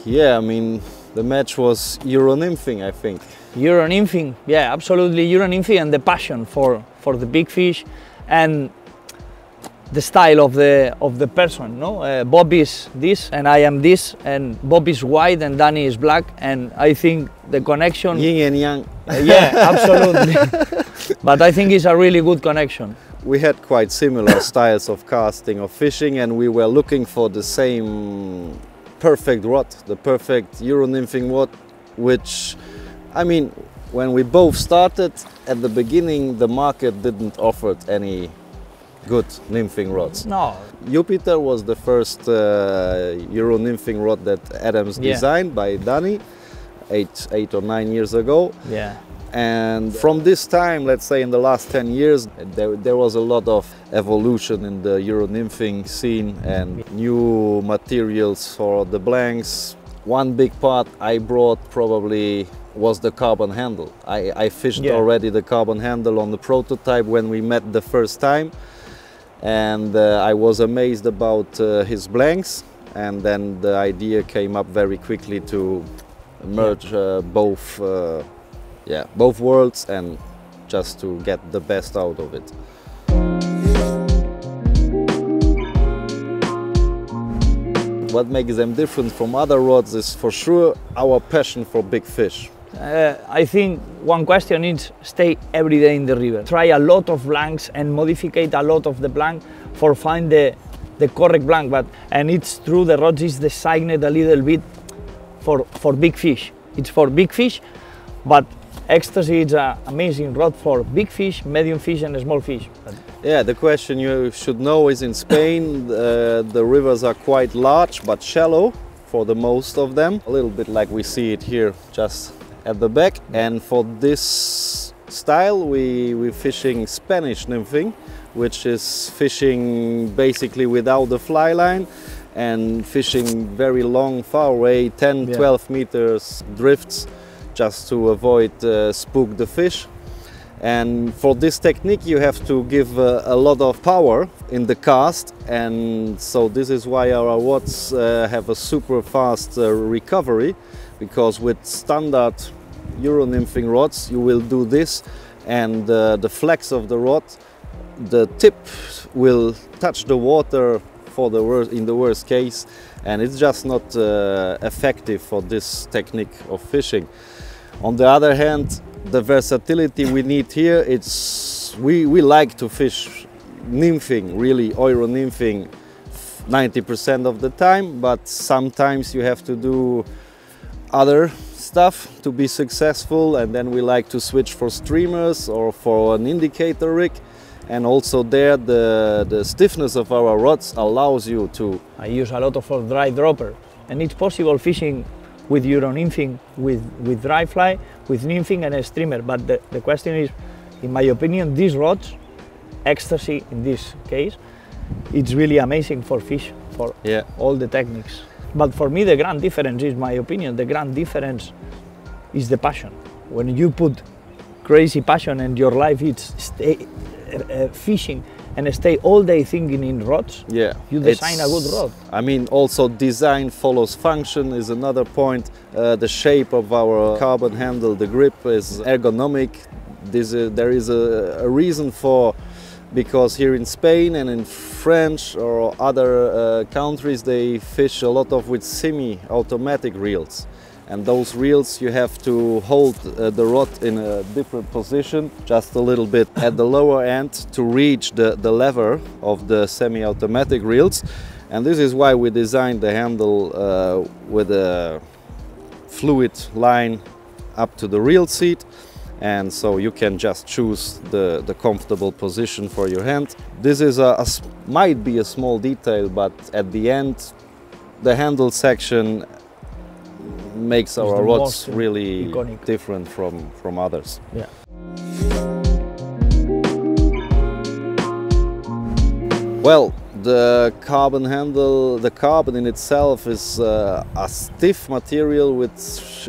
Yeah, I mean, the match was Euro-Nymphing, I think. Euro-Nymphing, yeah, absolutely Euro-Nymphing, and the passion for the big fish and the style of the person, no? Bob is this and I am this, and Bob is white and Dani is black, and I think the connection... Yin and yang. Yeah, absolutely. But I think it's a really good connection. We had quite similar styles of casting, of fishing, and we were looking for the same perfect rod, the perfect Euro-Nymphing rod, which, I mean, when we both started, at the beginning the market didn't offer any good nymphing rods. No. Jupiter was the first Euro-Nymphing rod that Adams designed by Dani 8 or 9 years ago. Yeah. And from this time, let's say in the last 10 years, there was a lot of evolution in the Euro-Nymphing scene and new materials for the blanks. One big part I brought probably was the carbon handle. I fished already the carbon handle on the prototype when we met the first time, and I was amazed about his blanks, and then the idea came up very quickly to merge both worlds and just to get the best out of it. What makes them different from other rods is for sure our passion for big fish. I think one question is stay every day in the river. Try a lot of blanks and modify a lot of the blank for find the correct blank. And it's true, the rods is designed a little bit for big fish. It's for big fish, but Ecstasy is an amazing rod for big fish, medium fish and small fish. Yeah, the question you should know is in Spain the rivers are quite large but shallow for the most of them. A little bit like we see it here just at the back. And for this style we're fishing Spanish-Nymphing, which is fishing basically without the fly line and fishing very long, far away, 10-12 meters drifts, just to avoid spook the fish. And for this technique you have to give a lot of power in the cast, and so this is why our rods have a super fast recovery, because with standard Euro-Nymphing rods you will do this, and the flex of the rod, the tip will touch the water in the worst case, and it's just not effective for this technique of fishing. On the other hand, the versatility we need here, we like to fish nymphing, really Euro-Nymphing 90% of the time, but sometimes you have to do other stuff to be successful, and then we like to switch for streamers or for an indicator rig. And also there the stiffness of our rods allows you to... I use a lot of dry dropper, and it's possible fishing with Euro-Nymphing, with dry fly, with nymphing and a streamer. But the question is, in my opinion, these rods, Ecstasy in this case, it's really amazing for fish, for all the techniques. But for me the grand difference is, my opinion, the grand difference is the passion. When you put crazy passion and your life is fishing and stay all day thinking in rods, you design a good rod. I mean, also design follows function is another point. The shape of our carbon handle, the grip is ergonomic. There is a reason for, because here in Spain and in French or other countries they fish a lot with semi-automatic reels. And those reels you have to hold the rod in a different position, just a little bit at the lower end to reach the lever of the semi-automatic reels. And this is why we designed the handle with a fluid line up to the reel seat. And so you can just choose the comfortable position for your hand. This is might be a small detail, but at the end the handle section makes our rods really iconic. Different from others. Yeah. Well, the carbon handle, the carbon in itself is a stiff material which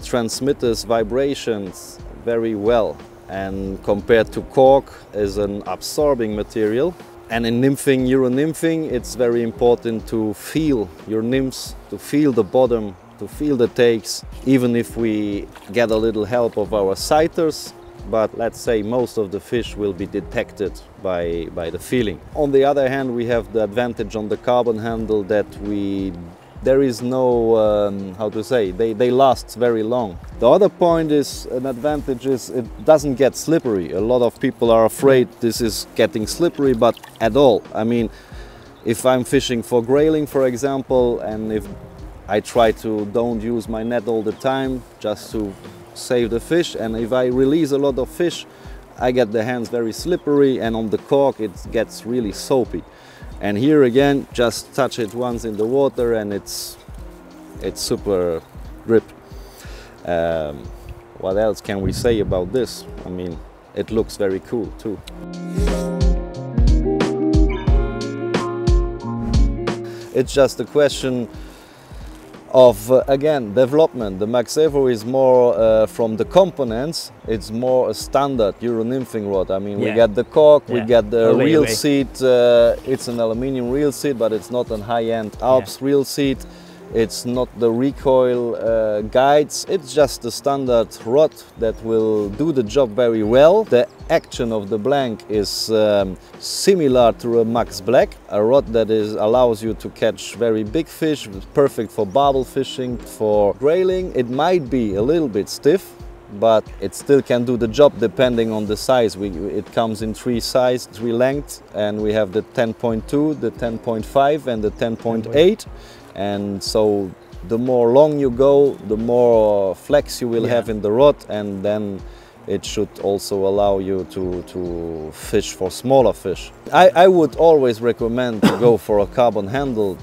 transmits vibrations very well, and compared to cork is an absorbing material. And in nymphing, Euro-Nymphing, it's very important to feel your nymphs, to feel the bottom, to feel the takes, even if we get a little help of our sighters. But let's say most of the fish will be detected by the feeling. On the other hand, we have the advantage on the carbon handle that there is no, how to say, they last very long. The other point is, an advantage is it doesn't get slippery. A lot of people are afraid this is getting slippery, but at all. I mean, if I'm fishing for grayling, for example, and if I try to don't use my net all the time just to save the fish, and if I release a lot of fish, I get the hands very slippery, and on the cork it gets really soapy. And here again, just touch it once in the water and it's super grip. What else can we say about this? I mean, it looks very cool too. It's just a question of, again, development. The Max Evo is more from the components, it's more a standard Euro-Nymphing rod. I mean, we get the cork, we get the reel seat, it's an aluminium reel seat, but it's not a high-end Alps reel seat. It's not the recoil guides, it's just the standard rod that will do the job very well. The action of the blank is similar to a Max Black, a rod that allows you to catch very big fish, perfect for barbel fishing, for grayling. It might be a little bit stiff, but it still can do the job depending on the size. It comes in three lengths, and we have the 10.2, the 10.5 and the 10.8. And so the more long you go, the more flex you will have in the rod, and then it should also allow you to fish for smaller fish. I would always recommend to go for a carbon handle,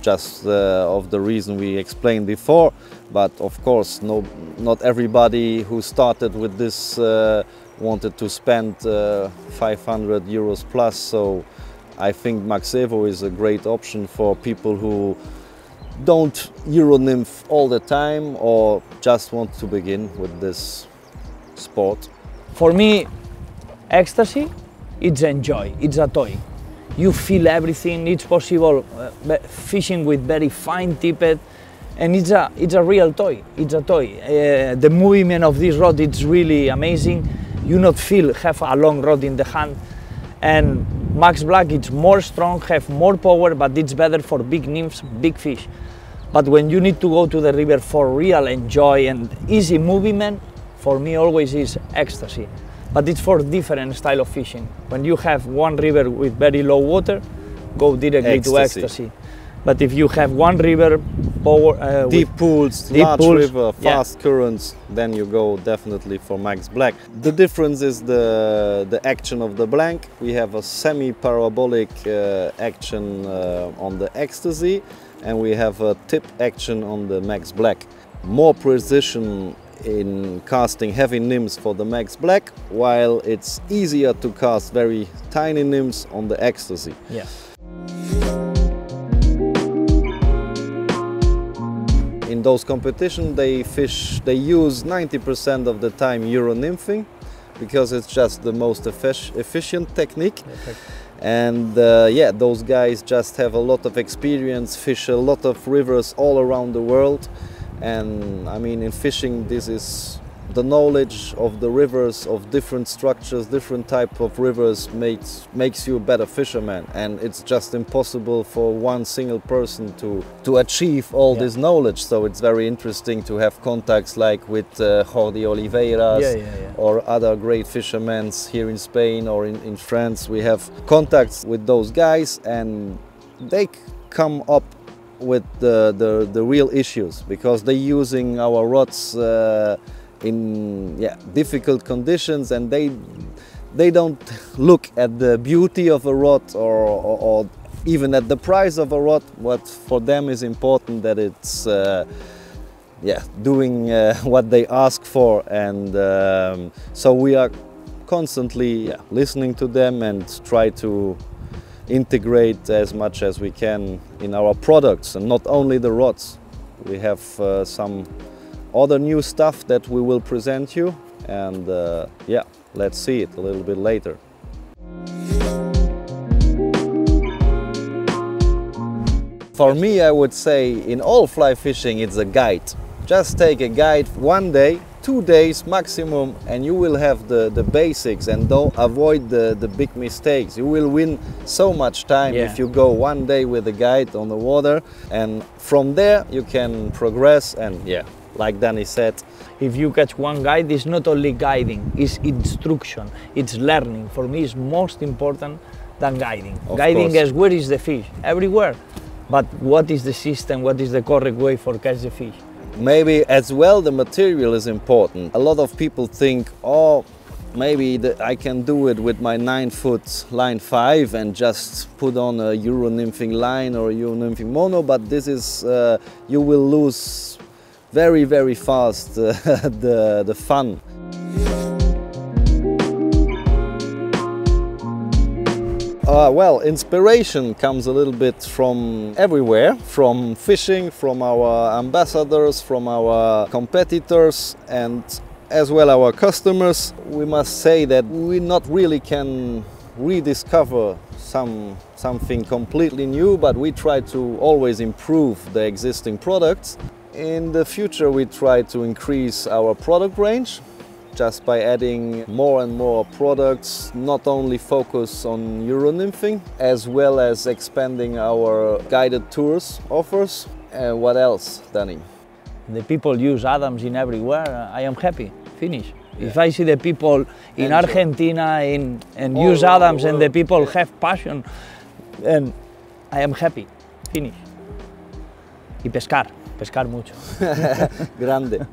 just of the reason we explained before. But of course, not everybody who started with this wanted to spend 500 euros plus. So I think Max Evo is a great option for people who don't Euro-nymph all the time or just want to begin with this sport. For me, ecstasy, it's enjoy, it's a toy. You feel everything, it's possible fishing with very fine tippet, and it's a real toy, it's a toy. The movement of this rod, it's really amazing. You not have a long rod in the hand. And Max Black, it's more strong, have more power, but it's better for big nymphs, big fish. But when you need to go to the river for real enjoy and easy movement, for me always is ecstasy. But it's for different style of fishing. When you have one river with very low water, go directly to ecstasy. But if you have one river, power, deep pools, large river, fast currents, then you go definitely for Max Black. The difference is the action of the blank. We have a semi-parabolic action on the ecstasy, and we have a tip action on the Max Black. More precision in casting heavy nymphs for the Max Black, while it's easier to cast very tiny nymphs on the ecstasy. Yeah. In those competitions, they use 90% of the time Euro-Nymphing, because it's just the most efficient technique. Perfect. And yeah, those guys just have a lot of experience, fish a lot of rivers all around the world. And I mean, in fishing, this is the knowledge of the rivers, of different structures, different type of rivers makes you a better fisherman. And it's just impossible for one single person to achieve all this knowledge. So it's very interesting to have contacts like with Jordi Oliveiras or other great fishermen here in Spain or in France. We have contacts with those guys, and they come up with the real issues, because they're using our rods in difficult conditions, and they don't look at the beauty of a rod or even at the price of a rod. What for them is important, that it's doing what they ask for. And so we are constantly listening to them and try to integrate as much as we can in our products, and not only the rods. We have some other new stuff that we will present you, and let's see it a little bit later. For me, I would say in all fly fishing, it's a guide. Just take a guide 1 day, 2 days maximum, and you will have the basics, and don't avoid the big mistakes. You will win so much time if you go 1 day with a guide on the water, and from there you can progress. And like Dani said, if you catch one guide, it's not only guiding, it's instruction, it's learning. For me, it's most important than guiding. Guiding is where is the fish? Everywhere. But what is the system, what is the correct way for catch the fish? Maybe as well the material is important. A lot of people think, oh, maybe I can do it with my 9-foot line 5 and just put on a Euro-Nymphing line or a Euro-Nymphing mono, but this is, you will lose very, very fast the fun. Well, inspiration comes a little bit from everywhere, from fishing, from our ambassadors, from our competitors, and as well our customers. We must say that we not really can rediscover something completely new, but we try to always improve the existing products. In the future, we try to increase our product range, just by adding more and more products, not only focus on Euro-Nymphing, as well as expanding our guided tours offers. And what else, Dani? The people use Adams in everywhere, I am happy, finish. If I see the people in Argentina and use Adams and the people have passion, and I am happy, finish. Y pescar mucho. Grande.